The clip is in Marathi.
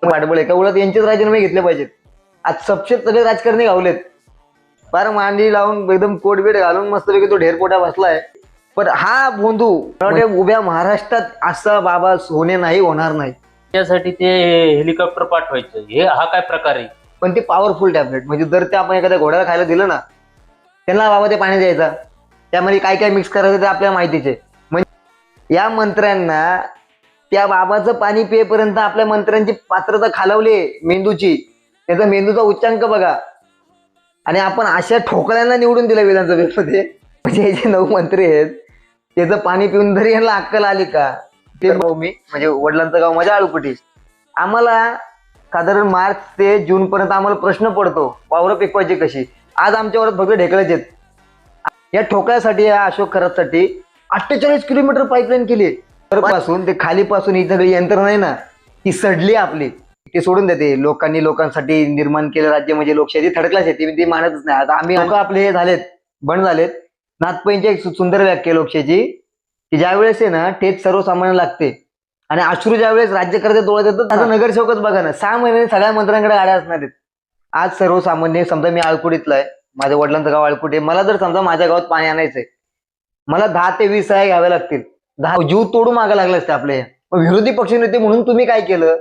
पाठबळ एका उलट यांचेच राजीनामे घेतले पाहिजेत. आज सबशेत सगळे राजकारणी गावलेत, फार मांडी लावून एकदम कोटबीट घालून मस्तपैकी तो ढेरपोटा बसलाय. पण हा भोंदू उभ्या महाराष्ट्रात असा बाबा होणे नाही, होणार नाही. त्यासाठी ते हेलिकॉप्टर पाठवायचं, हा काय प्रकार आहे? पण ते पॉवरफुल टॅबलेट, म्हणजे जर ते आपण एखाद्या घोड्याला खायला दिलं ना, त्यांना बाबा ते पाणी द्यायचा, त्यामध्ये काय काय मिक्स करायचं ते आपल्याला माहितीचे. म्हणजे या मंत्र्यांना त्या बाबाचं पाणी पियेपर्यंत आपल्या मंत्र्यांची पात्रता खालवली मेंदूची, त्याचा मेंदूचा उच्चांक बघा. आणि आपण अशा ठोकळ्यांना निवडून दिलं विधानसभेमध्ये. म्हणजे हे जे 9 मंत्री आहेत त्याचं पाणी पिऊन तरी यांना अक्कल आली का? ते मी म्हणजे वडिलांचं गाव माझ्या आळुपटी. आम्हाला साधारण मार्च ते जून पर्यंत आम्हाला प्रश्न पडतो वावरं पिकवायची कशी. आज आमच्यावर फक्त ढेकळेच आहेत. या ठोकळ्यासाठी, या अशोक खरातसाठी 48 किलोमीटर पाईपलाईन केली. पासून ते खालीपासून ही सगळी यंत्रणा आहे ना, ती सडली आपली. ते सोडून देते. लोकांसाठी निर्माण केलं राज्य म्हणजे लोकशाही थडकलाच आहे, ती मानतच नाही. आता आम्ही आपले हे झालेत, बंद झालेत. नाथपैंची एक सुंदर व्याख्या लोकशाहीची, की ज्या वेळेस आहे ना तेच सर्वसामान्य लागते आणि अश्रू ज्या वेळेस राज्यकर्ते डोळ्यात येतात, आता नगरसेवकच बघा ना, 6 महिने सगळ्या मंत्र्यांकडे गाड्या असणार आहेत. आज सर्वसामान्य, समजा मी आळकुटीतला आहे, माझ्या वडिलांचं गाव आळकुटी, मला जर समजा माझ्या गावात पाणी आणायचंय, मला 10 ते 20 सह्या घ्याव्या लागतील. 10 जीव तोडून मागा लागले असते आपले. विरोधी पक्षनेते म्हणून तुम्ही काय केलं?